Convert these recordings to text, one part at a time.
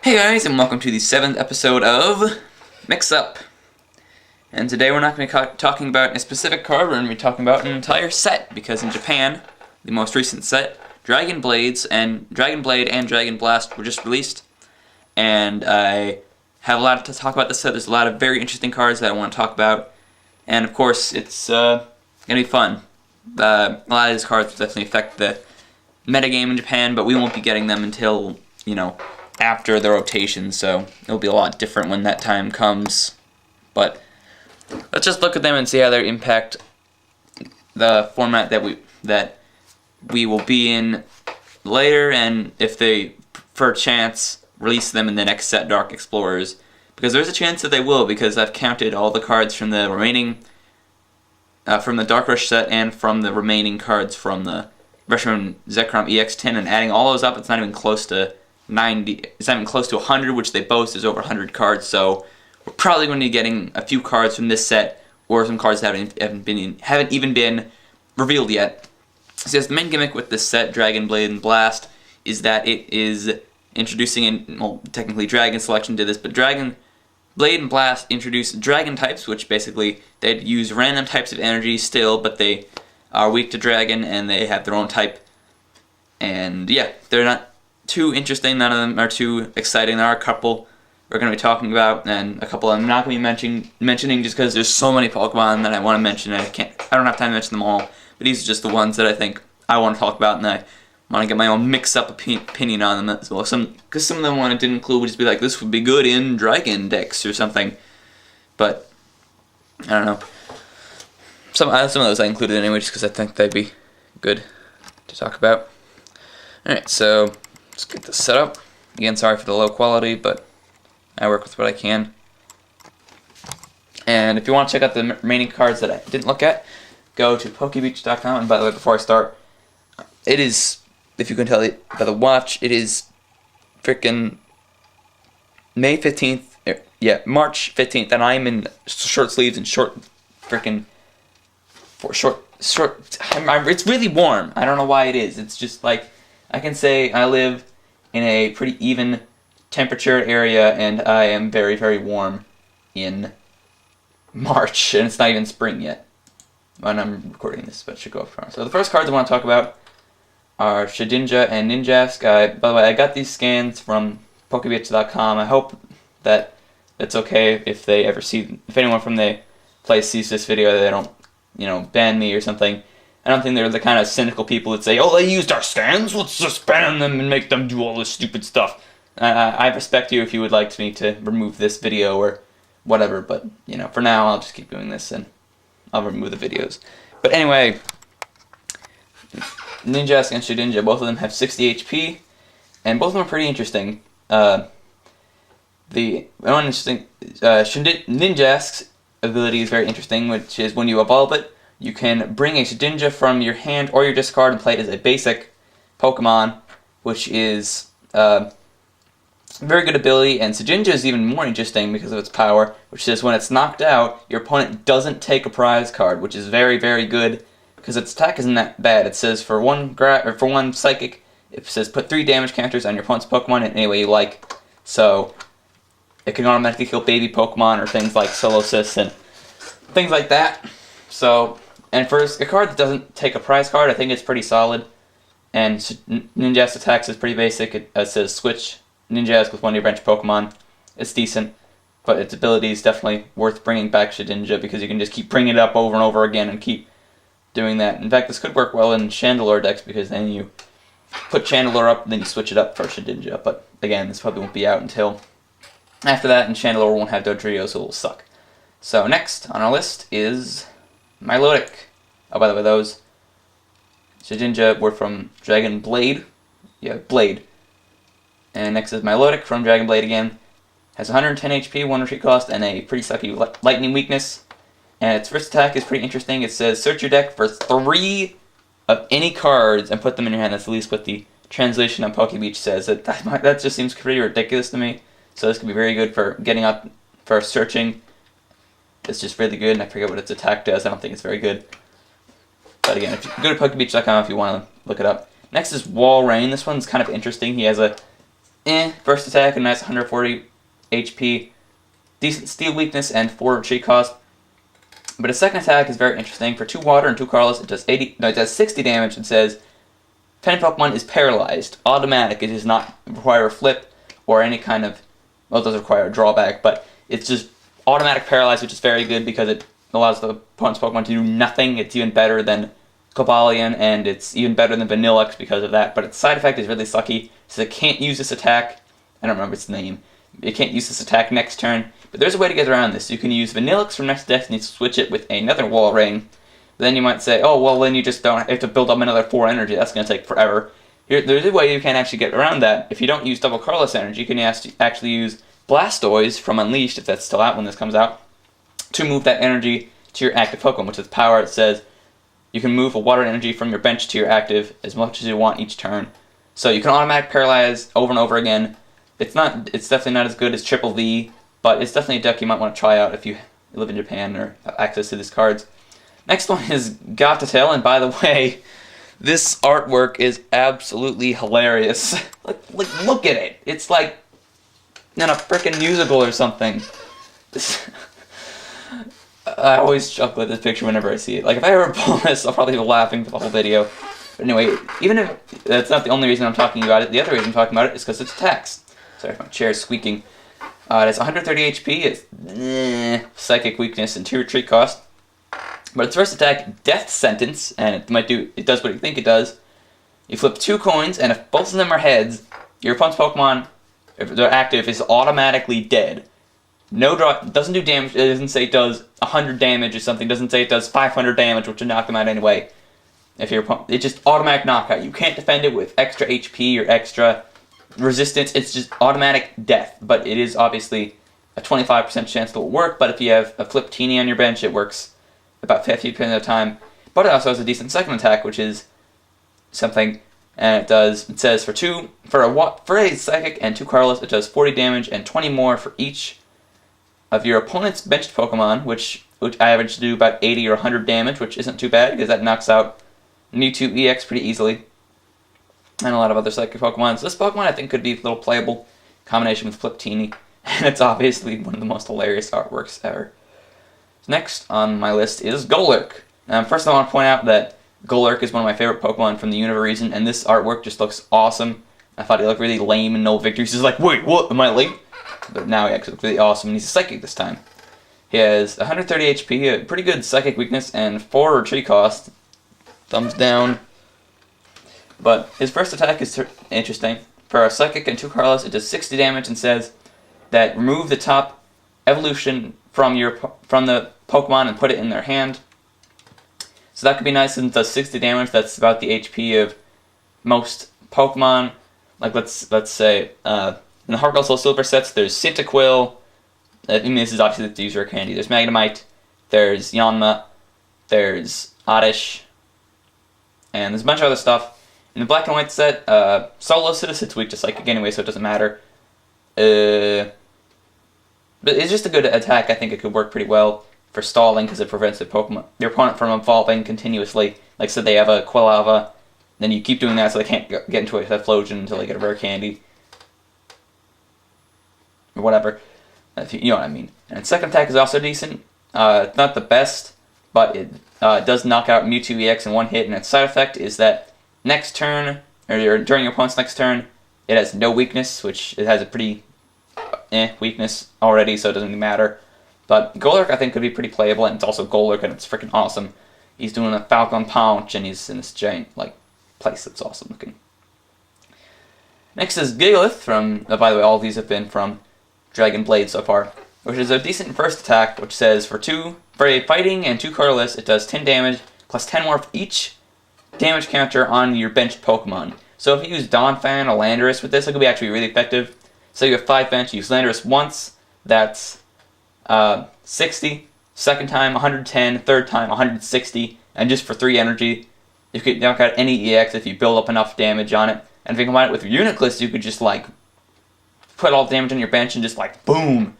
Hey guys, and welcome to the 7th episode of Mix Up. And today we're not going to be talking about a specific card, we're going to be talking about an entire set, because in Japan, the most recent set, Dragon Blade and Dragon Blast were just released. And I have a lot to talk about this set. There's a lot of very interesting cards that I want to talk about. And of course, it's going to be fun. A lot of these cards will definitely affect the metagame in Japan, but we won't be getting them until, after the rotation, so it'll be a lot different when that time comes. But let's just look at them and see how they impact the format that we will be in later, and if they, for a chance, release them in the next set, Dark Explorers. Because there's a chance that they will, because I've counted all the cards from the remaining, from the Dark Rush set and from the remaining cards from the Reshiram Zekrom EX10, and adding all those up, it's not even close to 90. It's not even close to 100, which they boast is over 100 cards. So we're probably going to be getting a few cards from this set, or some cards that haven't even been revealed yet. So yes, the main gimmick with this set, Dragon Blade and Blast, is that it is introducing, technically Dragon Selection did this, but Dragon Blade and Blast introduce Dragon types, which basically they'd use random types of energy still, but they are weak to Dragon and they have their own type. And yeah, they're not too interesting, none of them are too exciting. There are a couple we're going to be talking about, and a couple I'm not going to be mentioning just because there's so many Pokemon that I want to mention, and I don't have time to mention them all, but these are just the ones that I think I want to talk about, and I want to get my own mix-up opinion on them as well. Because some of them I didn't include would just be like, this would be good in Dragon decks or something, but I don't know. Some of those I included anyway just because I think they'd be good to talk about. Alright, so let's get this set up. Again, sorry for the low quality, but I work with what I can. And if you want to check out the remaining cards that I didn't look at, go to pokebeach.com. And by the way, before I start, it is, if you can tell by the watch, it is frickin' May 15th, March 15th, and I'm in short sleeves and short, it's really warm. I don't know why it is. It's just like, I can say I live in a pretty even temperature area, and I am very, very warm in March, and it's not even spring yet when I'm recording this, but it should go up front. So the first cards I want to talk about are Shedinja and Ninjask. By the way, I got these scans from Pokebits.com. I hope that it's okay if they ever if anyone from the place sees this video, they don't, ban me or something. I don't think they're the kind of cynical people that say, oh, they used our scans, let's just ban them and make them do all this stupid stuff. I respect you if you would like me to remove this video or whatever, but, for now I'll just keep doing this and I'll remove the videos. But anyway, Ninjask and Shedinja, both of them have 60 HP, and both of them are pretty interesting. The one interesting, Ninjask's ability is very interesting, which is when you evolve it, you can bring a Shedinja from your hand or your discard and play it as a basic Pokemon, which is a very good ability. And Shedinja is even more interesting because of its power, which says when it's knocked out, your opponent doesn't take a prize card, which is very, very good because its attack isn't that bad. It says for one Psychic, it says put 3 damage counters on your opponent's Pokemon in any way you like. So it can automatically kill baby Pokemon or things like Solosis and things like that. So, and for a card that doesn't take a prize card, I think it's pretty solid. And Ninjask attacks is pretty basic. It says switch Ninjask with one of your bench Pokemon. It's decent, but its ability is definitely worth bringing back Shedinja because you can just keep bringing it up over and over again and keep doing that. In fact, this could work well in Chandelure decks because then you put Chandelure up and then you switch it up for Shedinja. But again, this probably won't be out until after that, and Chandelure won't have Dodrio, so it'll suck. So next on our list is Milotic. Oh, by the way, those Shedinja were from Dragon Blade. Yeah, Blade. And next is Milotic from Dragon Blade again. Has 110 HP, 1 retreat cost, and a pretty sucky lightning weakness. And its first attack is pretty interesting. It says search your deck for 3 of any cards and put them in your hand. That's at least what the translation on PokeBeach says. That just seems pretty ridiculous to me. So this could be very good for getting up, for searching. It's just really good, and I forget what its attack does. I don't think it's very good. But again, if you go to PokeBeach.com if you want to look it up. Next is Walrein. This one's kind of interesting. He has a First attack, a nice 140 HP, decent steel weakness, and 4 retreat cost. But his second attack is very interesting. For 2 water and 2 colorless, it does 60 damage and says, Pen Pokemon is paralyzed. Automatic. It does not require a flip or any kind of, well, it does require a drawback, but it's just automatic paralyzed, which is very good because it allows the opponent's Pokemon to do nothing. It's even better than Cobalion, and it's even better than Vanillux because of that, but its side effect is really sucky, so it can't use this attack. I don't remember its name. It can't use this attack next turn, but there's a way to get around this. You can use Vanillux from next deck and you switch it with another Wall Ring. Then you might say, oh, well, then you just don't have to build up another 4 energy. That's going to take forever. There's a way you can actually get around that. If you don't use double colorless energy, you can actually use Blastoise from Unleashed, if that's still out when this comes out, to move that energy to your active Pokemon, which is power. It says you can move a water energy from your bench to your active as much as you want each turn. So you can automatic paralyze over and over again. It's definitely not as good as Triple V, but it's definitely a deck you might want to try out if you live in Japan or have access to these cards. Next one is Gothitelle, and by the way, this artwork is absolutely hilarious. Look at it. It's like in a freaking musical or something. I always chuckle at this picture whenever I see it. Like, if I ever pull this, I'll probably be laughing for the whole video. But anyway, even if that's not the only reason I'm talking about it, the other reason I'm talking about it is because it's attacks. Sorry if my chair is squeaking. It's 130 HP, it's psychic weakness and 2 retreat cost. But its first attack, Death Sentence, and it does what you think it does. You flip 2 coins, and if both of them are heads, your opponent's Pokemon, if they're active, is automatically dead. No draw, doesn't do damage, it doesn't say it does 100 damage or something, it doesn't say it does 500 damage, which would knock them out anyway. If your opponent, it's just automatic knockout. You can't defend it with extra HP or extra resistance, it's just automatic death. But it is obviously a 25% chance that it will work, but if you have a Flip Teeny on your bench, it works about 50% of the time. But it also has a decent second attack, which is something, and it says for a psychic and 2 colorless, it does 40 damage and 20 more for each of your opponent's benched Pokemon, which I average to do about 80 or 100 damage, which isn't too bad because that knocks out Mewtwo EX pretty easily, and a lot of other psychic Pokemon. So this Pokemon I think could be a little playable combination with Flip Teeny, and it's obviously one of the most hilarious artworks ever. Next on my list is Golurk. First I want to point out that Golurk is one of my favorite Pokemon from the Unova region, and this artwork just looks awesome. I thought he looked really lame in No Victories. He's like, wait, what? Am I late? But now he actually looks really awesome, and he's a Psychic this time. He has 130 HP, a pretty good Psychic weakness, and 4 retreat cost. Thumbs down. But his first attack is interesting. For a Psychic and 2 colorless, it does 60 damage and says that remove the top evolution from the Pokemon and put it in their hand. So that could be nice, since it does 60 damage. That's about the HP of most Pokemon. Like let's say in the Heart Gold Soul Silver sets, there's Cyndaquil. I mean, this is obviously the user candy. There's Magnemite. There's Yanma. There's Oddish. And there's a bunch of other stuff. In the Black and White set, Solosis, it's weak to Psychic anyway, so it doesn't matter. But it's just a good attack. I think it could work pretty well for stalling because it prevents your opponent from evolving continuously. Like, so they have a Quilava, then you keep doing that so they can't get into a Typhlosion until they get a rare candy. Or whatever. You know what I mean. And its second attack is also decent. It's not the best, but it does knock out Mewtwo EX in one hit, and its side effect is that next turn, or during your opponent's next turn, it has no weakness, which it has a pretty weakness already, so it doesn't really matter. But Golurk I think could be pretty playable, and it's also Golurk, and it's freaking awesome. He's doing a Falcon Punch, and he's in this giant place that's awesome looking. Next is Gigalith from, by the way, all of these have been from Dragon Blade so far, which is a decent first attack, which says for a fighting and 2 colorless, it does 10 damage, plus 10 more for each damage counter on your benched Pokemon. So if you use Donphan or Landorus with this, it could be actually really effective. So you have 5 bench, you use Landorus once, that's 60, second time 110, third time 160, and just for 3 energy, you could knock out any EX if you build up enough damage on it. And if you combine it with Uniclus, you could just put all the damage on your bench and just boom,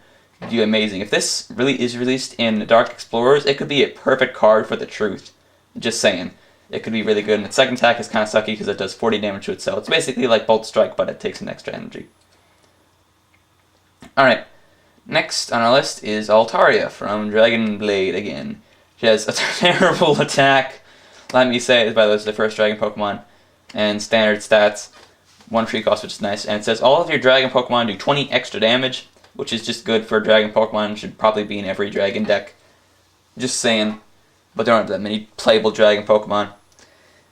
do amazing. If this really is released in Dark Explorers, it could be a perfect card for the Truth. Just saying. It could be really good, and its second attack is kind of sucky because it does 40 damage to itself. It's basically like Bolt Strike, but it takes an extra energy. Alright, next on our list is Altaria from Dragon Blade again. She has a terrible attack. Let me say, by the way, this is the first Dragon Pokemon. And standard stats. 1 tree cost, which is nice. And it says all of your Dragon Pokemon do 20 extra damage, which is just good for Dragon Pokemon. Should probably be in every Dragon deck. Just saying. But there aren't that many playable Dragon Pokemon.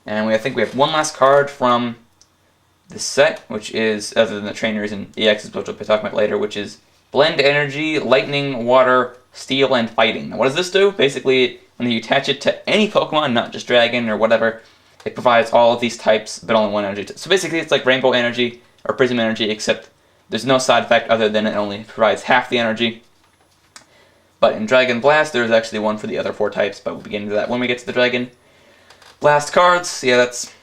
And I think we have one last card from this set, which is, other than the trainers and EXs, which we'll be talking about later, which is Blend Energy, Lightning, Water, Steel, and Fighting. Now, what does this do? Basically, when you attach it to any Pokemon, not just Dragon or whatever, it provides all of these types, but only one energy. So basically, it's like Rainbow Energy or Prism Energy, except there's no side effect other than it only provides half the energy. But in Dragon Blast, there's actually one for the other 4 types, but we'll get into that when we get to the Dragon Blast cards. Yeah, that's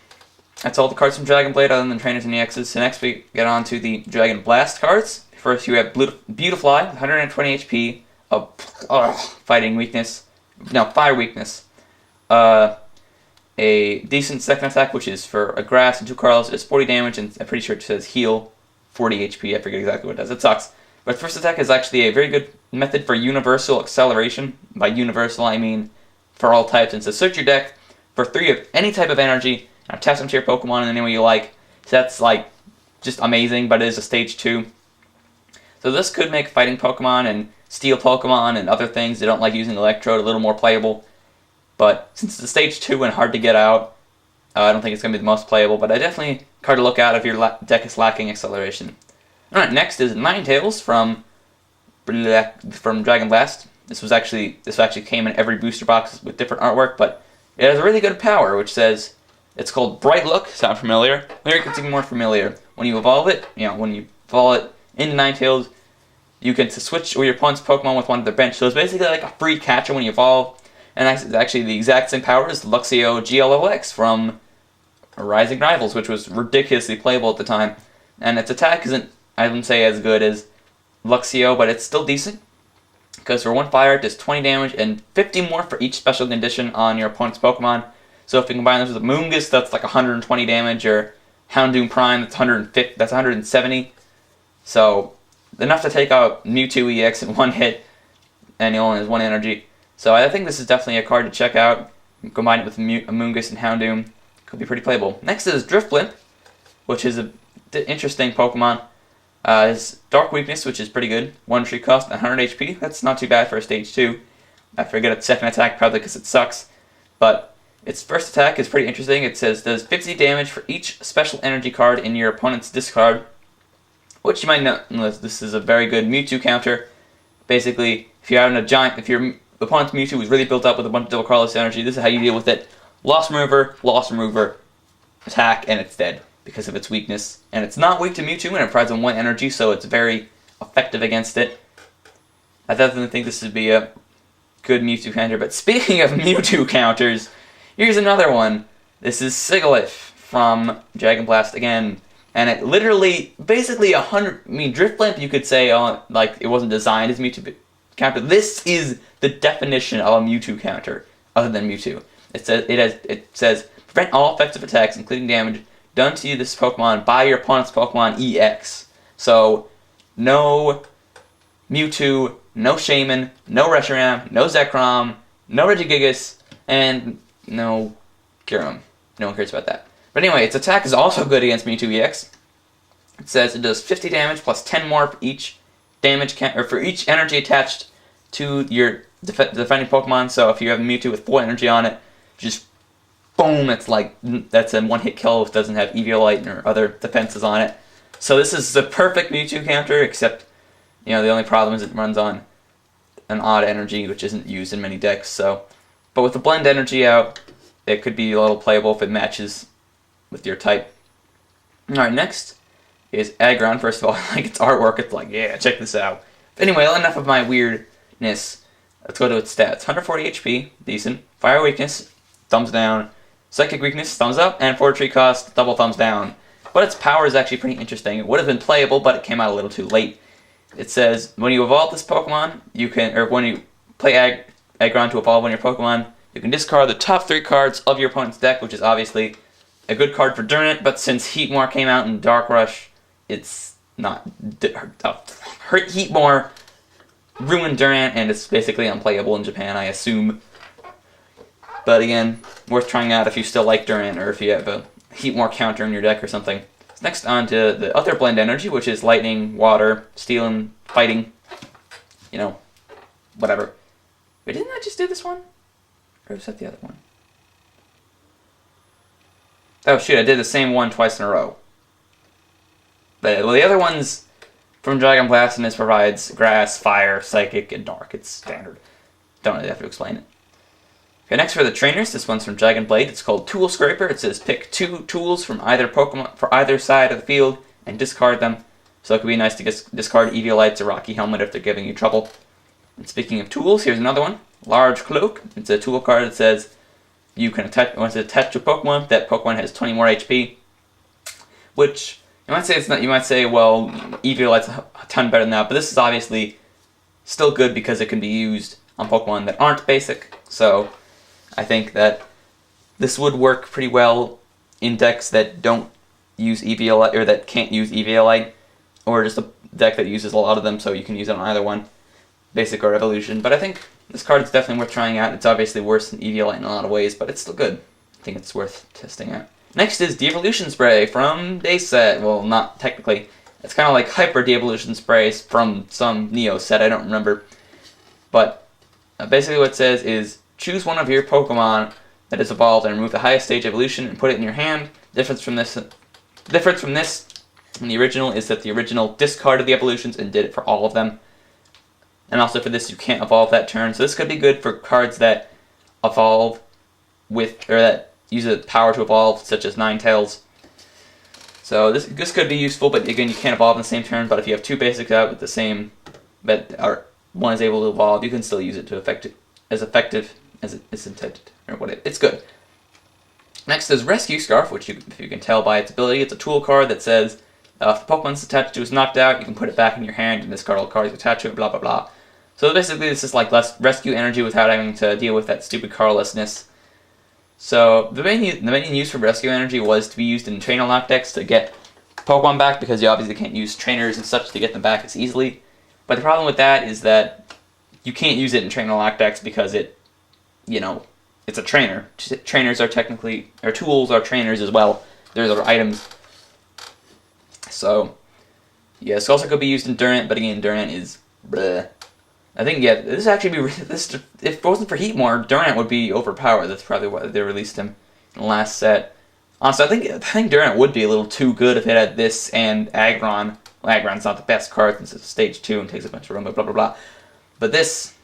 all the cards from Dragon Blade, other than trainers and EXs. So next we get on to the Dragon Blast cards. First you have Beautifly, 120 HP, fighting weakness, no, fire weakness. A decent second attack, which is for a grass and 2 colors, is 40 damage, and I'm pretty sure it says heal 40 HP. I forget exactly what it does. It sucks. But first attack is actually a very good method for universal acceleration. By universal, I mean for all types. And so search your deck for 3 of any type of energy, and attach them to your Pokemon in any way you like. So that's like just amazing, but it is a stage 2. So this could make fighting Pokemon and steel Pokemon and other things that don't like using Electrode a little more playable. But since it's a stage 2 and hard to get out, I don't think it's going to be the most playable, but I definitely card to look out if your deck is lacking acceleration. Alright, next is Ninetales from Dragon Blast. This actually came in every booster box with different artwork, but it has a really good power, which says, it's called Bright Look. Sound familiar? Here it gets even more familiar. When you evolve it, into Ninetales, you can switch your opponent's Pokemon with one of their bench. So it's basically like a free catcher when you evolve. And that's actually the exact same power as Luxio GLOX from Rising Rivals, which was ridiculously playable at the time. And its attack isn't, I wouldn't say, as good as Luxio, but it's still decent. Because for 1 fire, it does 20 damage and 50 more for each special condition on your opponent's Pokemon. So if you combine this with Moongus, that's like 120 damage, or Houndoom Prime, that's 170. So enough to take out Mewtwo EX in 1 hit, and he only has 1 energy. So I think this is definitely a card to check out. Combine it with Moongus and Houndoom, could be pretty playable. Next is Drifblim, which is an interesting Pokemon. His Dark Weakness, which is pretty good. 1 tree cost, 100 HP. That's not too bad for a stage 2. I forget its second attack, probably because it sucks. But its first attack is pretty interesting. It says, does 50 damage for each special energy card in your opponent's discard. Which you might know, this is a very good Mewtwo counter. Basically, if your opponent's Mewtwo is really built up with a bunch of double colorless energy, this is how you deal with it. Loss remover, attack, and it's dead because of its weakness. And it's not weak to Mewtwo, and it provides them 1 energy, so it's very effective against it. I definitely think this would be a good Mewtwo counter. But speaking of Mewtwo counters, here's another one. This is Sigilyph from Dragon Blast again. And it literally, basically Drifblim, you could say, like, it wasn't designed as Mewtwo counter. This is the definition of a Mewtwo counter, other than Mewtwo. It says, prevent all effective attacks, including damage, done to this Pokemon by your opponent's Pokemon EX. So, no Mewtwo, no Shaman, no Reshiram, no Zekrom, no Regigigas, and no Kyurem. No one cares about that. But anyway, its attack is also good against Mewtwo EX. It says it does 50 damage plus 10 more for each for each energy attached to your defending Pokemon. So if you have a Mewtwo with 4 energy on it, just boom, that's a 1-hit kill if it doesn't have Eviolite or other defenses on it. So this is the perfect Mewtwo counter, except the only problem is it runs on an odd energy, which isn't used in many decks. So, but with the blend energy out, it could be a little playable if it matches with your type. Alright, next is Aggron. First of all, I like its artwork. It's like, yeah, check this out. But anyway, enough of my weirdness. Let's go to its stats. 140 HP, decent. Fire Weakness, thumbs down. Psychic Weakness, thumbs up. And 4 tree cost, double thumbs down. But its power is actually pretty interesting. It would have been playable, but it came out a little too late. It says, when you evolve this Pokemon, when you play Aggron to evolve one of your Pokemon, you can discard the top 3 cards of your opponent's deck, which is obviously a good card for during it, but since Heatmor came out in Dark Rush, it's Heatmore ruined Durant, and it's basically unplayable in Japan, I assume. But again, worth trying out if you still like Durant, or if you have a Heatmore counter in your deck or something. Next on to the other blend energy, which is lightning, water, steel, and fighting. You know, whatever. Wait, didn't I just do this one? Or was that the other one? Oh shoot, I did the same one twice in a row. Well, the other one's from Dragon Blasphemous provides grass, fire, psychic, and dark. It's standard. Don't really have to explain it. Okay, next for the trainers, this one's from Dragon Blade. It's called Tool Scraper. It says pick 2 tools from either Pokemon for either side of the field and discard them. So it could be nice to discard Eviolites or Rocky Helmet if they're giving you trouble. And speaking of tools, here's another one. Large Cloak. It's a tool card that says you can once it's attached to a Pokemon, that Pokemon has 20 more HP. Which you might say it's not. You might say, well, Eviolite's a ton better than that, but this is obviously still good because it can be used on Pokemon that aren't basic. So I think that this would work pretty well in decks that don't use Eviolite, or that can't use Eviolite, or just a deck that uses a lot of them, so you can use it on either one, basic or evolution. But I think this card is definitely worth trying out. It's obviously worse than Eviolite in a lot of ways, but it's still good. I think it's worth testing out. Next is De-Evolution Spray from Base Set. Well, not technically. It's kind of like Hyper De-Evolution Sprays from some Neo set, I don't remember. But basically what it says is, choose one of your Pokemon that is evolved and remove the highest stage evolution and put it in your hand. Difference from this from the original is that the original discarded the evolutions and did it for all of them. And also for this, you can't evolve that turn. So this could be good for cards that evolve with, or that use the power to evolve, such as Ninetales. So this could be useful, but again, you can't evolve in the same turn. But if you have 2 basics out with the same, but one is able to evolve, you can still use it to effective as it is intended, or what it's good. Next is Rescue Scarf, which if you can tell by its ability, it's a tool card that says if the Pokemon's attached to is knocked out, you can put it back in your hand and discard all cards attached to it, blah blah blah. So basically this is like less rescue energy without having to deal with that stupid cardlessness. So the main use for rescue energy was to be used in trainer lock decks to get Pokemon back, because you obviously can't use trainers and such to get them back as easily. But the problem with that is that you can't use it in trainer lock decks because it, you know, it's a trainer. Trainers are technically, or tools are trainers as well. They're their items. So, yeah, this also could be used in Durant, but again, Durant is bleh. I think, yeah, this actually be, this, if it wasn't for Heatmore, Durant would be overpowered. That's probably why they released him in the last set. Honestly, I think Durant would be a little too good if it had this and Aggron. Well, Aggron's not the best card since it's stage 2 and takes a bunch of room, blah blah blah. But this,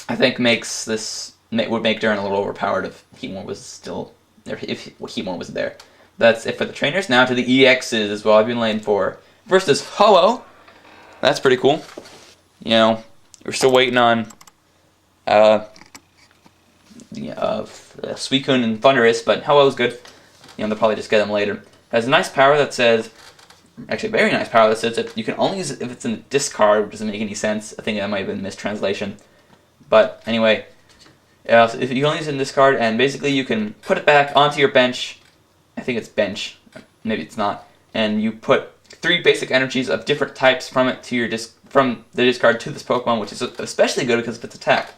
I think, would make Durant a little overpowered if Heatmore was still, if Heatmore was there. That's it for the trainers. Now to the EXs as well. I've been laying for. First is Ho-Oh. That's pretty cool. You know, we're still waiting on Suicune and Thundurus, but Ho-Oh's good. You know, they'll probably just get them later. It has a nice power that says, actually a very nice power that says that you can only use it if it's in a discard, which doesn't make any sense. I think that might have been a mistranslation. But anyway, if you only use it in discard, and basically you can put it back onto your bench. I think it's bench, maybe it's not. And you put 3 basic energies of different types from it to your from the discard to this Pokemon, which is especially good because of its attack.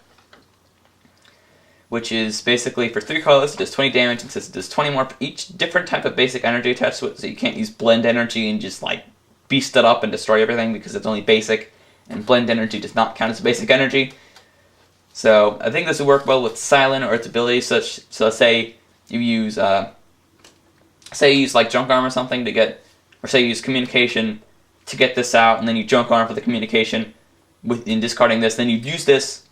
Which is basically for 3 colors, it does 20 damage, and says it does 20 more for each different type of basic energy attached to it, so you can't use blend energy and just like beast it up and destroy everything because it's only basic, and blend energy does not count as basic energy. So I think this would work well with Silent or its ability, so say you use like Junk Arm or something to get, or say you use Communication to get this out, and then you Junk Arm for the Communication in discarding this, then you use this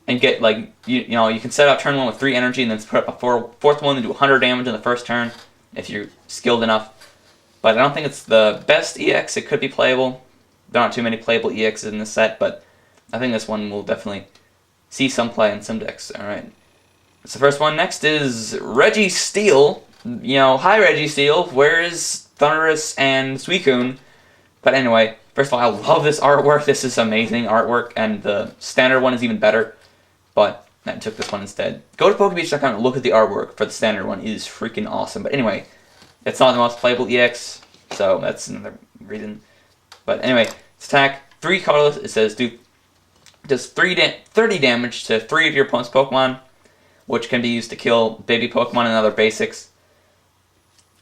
and get, like, you know, you can set out turn 1 with 3 energy and then put up a 4th one and do 100 damage in the first turn if you're skilled enough. But I don't think it's the best EX. It could be playable. There aren't too many playable EXs in this set, but I think this one will definitely see some play in some decks. Alright. That's the first one. Next is Registeel. You know, hi Registeel. Where is Thundurus and Suicune? But anyway, first of all, I love this artwork. This is amazing artwork, and the standard one is even better. But I took this one instead. Go to PokeBeach.com and look at the artwork for the standard one. It is freaking awesome. But anyway, it's not the most playable EX, so that's another reason. But anyway, its attack, 3 colorless, it says does 30 damage to 3 of your opponent's Pokemon, which can be used to kill baby Pokemon and other basics.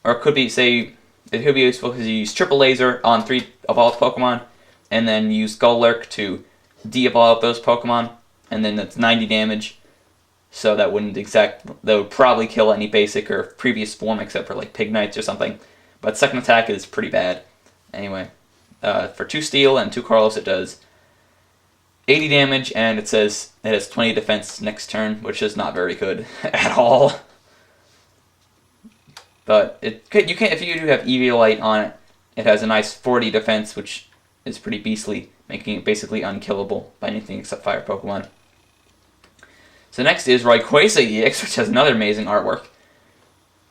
Or it could be, say, it could be useful because you use Triple Laser on 3 evolved Pokemon, and then use Skull Lurk to de-evolve those Pokemon, and then that's 90 damage. So that would probably kill any basic or previous form except for like Pignites or something. But second attack is pretty bad. Anyway, for 2 steel and 2 colorless, it does 80 damage, and it says it has 20 defense next turn, which is not very good at all. But you can if you do have Eviolite on it, it has a nice 40 defense, which is pretty beastly, making it basically unkillable by anything except fire Pokemon. So next is Rayquaza EX, which has another amazing artwork,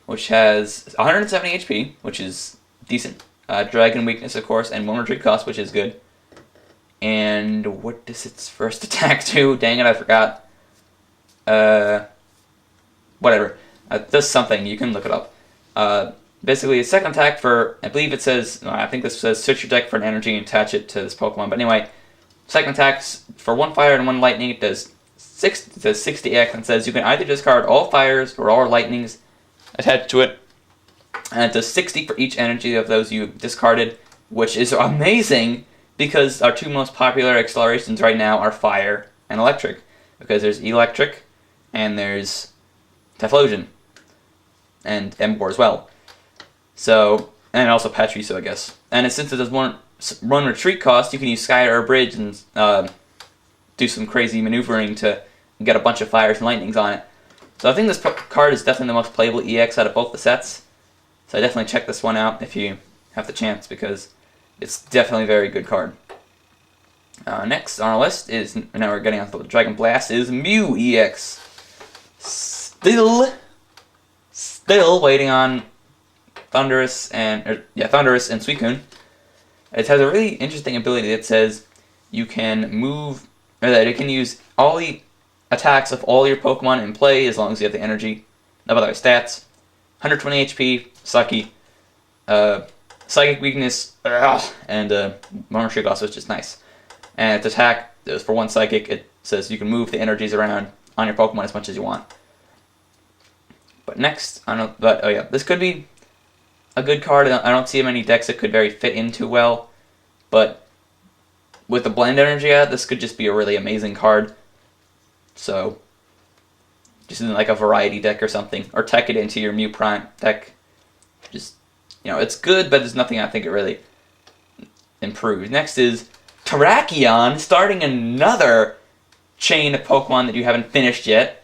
which has 170 HP, which is decent. Dragon Weakness, of course, and 1 retreat cost, which is good. And what does its first attack do? Dang it, I forgot. Whatever. It does something. You can look it up. Basically, its second attack for, I believe it says, I think this says search your deck for an energy and attach it to this Pokemon. But anyway, second attacks for 1 fire and 1 lightning. It does 60x and says you can either discard all fires or all lightnings attached to it. And it does 60 for each energy of those you discarded, which is amazing because our 2 most popular accelerations right now are fire and electric. Because there's electric and there's Typhlosion and Emboar as well. So, and also Patricio, I guess. And since it does one retreat cost, you can use Sky or Bridge and do some crazy maneuvering to get a bunch of fires and lightnings on it. So I think this card is definitely the most playable EX out of both the sets. So definitely check this one out if you have the chance, because it's definitely a very good card. Next on our list is, now we're getting on to the Dragon Blast, is Mew EX. Still waiting on Thundurus and Suicune. It has a really interesting ability that says you can move, or that it can use all the attacks of all your Pokemon in play as long as you have the energy. No other stats. 120 HP, Sucky, Psychic Weakness, and Marmorshield also is just nice. And its attack is for 1 Psychic. It says you can move the energies around on your Pokemon as much as you want. But next, this could be a good card. I don't see many decks it could very fit into well, but with the blend energy out, this could just be a really amazing card. So, just in like a variety deck or something, or tech it into your Mew Prime deck. Just, it's good, but there's nothing I think it really improves. Next is Terrakion, starting another chain of Pokemon that you haven't finished yet.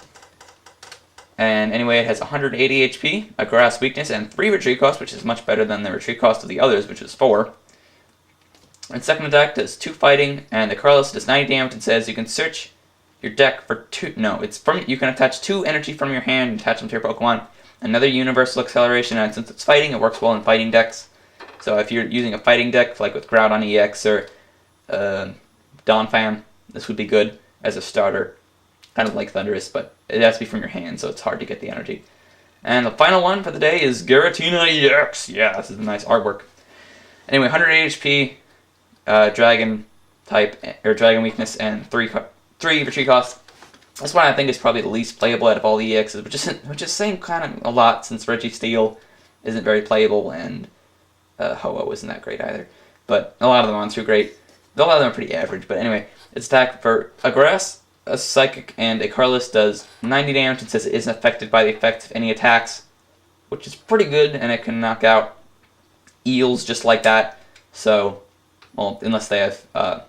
And anyway, it has 180 HP, a Grass Weakness, and 3 retreat cost, which is much better than the retreat cost of the others, which is 4. And second attack does 2 fighting, and the Carlos does 90 damage and says you can search your deck for 2. No, you can attach 2 energy from your hand and attach them to your Pokemon. Another universal acceleration, and since it's fighting, it works well in fighting decks. So if you're using a fighting deck, like with Groudon EX or Donphan, this would be good as a starter. Kind of like Thundurus, but it has to be from your hand, so it's hard to get the energy. And the final one for the day is Giratina EX. Yeah, this is a nice artwork. Anyway, 180 HP, Dragon type, or Dragon Weakness, and 3 retreat cost. This one I think is probably the least playable out of all the EXs, which is saying kind of a lot since Registeel isn't very playable, and Ho-Oh isn't that great either. But a lot of them aren't too great. A lot of them are pretty average, but anyway, its attack for a Grass, a Psychic, and a Carlos does 90 damage. It says it isn't affected by the effects of any attacks, which is pretty good, and it can knock out Eels just like that. So, well, unless they have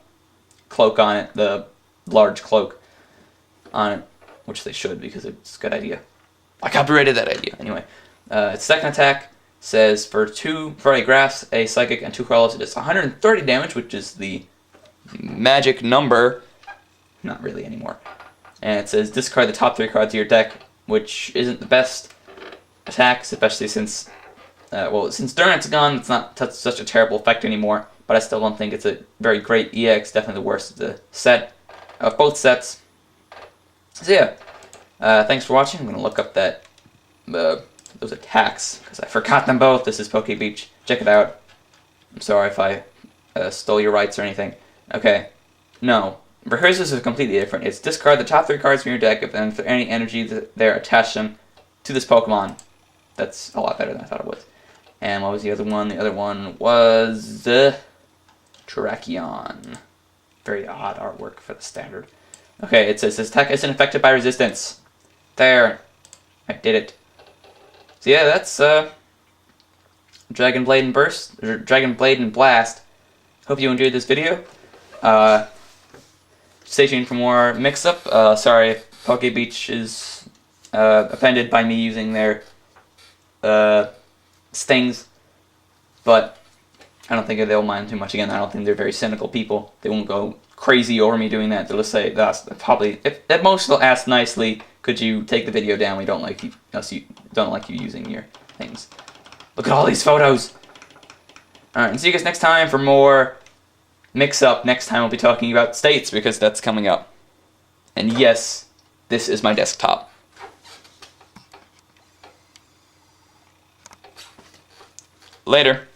Cloak on it, the large Cloak on it, which they should because it's a good idea. I copyrighted that idea. Anyway, its second attack says for a Grass, a Psychic, and 2 Carlos, it does 130 damage, which is the magic number. Not really anymore. And it says discard the top 3 cards of your deck, which isn't the best attacks, especially since, since Durant's gone, it's not such a terrible effect anymore, but I still don't think it's a very great EX, definitely the worst of the set, of both sets. So yeah, thanks for watching. I'm going to look up those attacks, because I forgot them both. This is Poke Beach. Check it out. I'm sorry if I stole your rights or anything. Okay. No. Rehearsals is completely different. It's discard the top 3 cards from your deck, and for any energy there, attach them to this Pokemon. That's a lot better than I thought it was. And what was the other one? The other one was Terrakion. Very odd artwork for the standard. Okay, it says this attack isn't affected by resistance. There. I did it. So yeah, that's Dragon Blade and Burst, or Dragon Blade and Blast. Hope you enjoyed this video. Stay tuned for more mix-up. Sorry if Poke Beach is offended by me using their stings, but I don't think they'll mind too much. Again, I don't think they're very cynical people. They won't go crazy over me doing that. They'll just say, that's probably, if at most they'll ask nicely, could you take the video down? We don't like you, don't like you using your things. Look at all these photos. Alright, and see you guys next time for more mix-up. Next time we'll be talking about states, because that's coming up. And yes, this is my desktop. Later.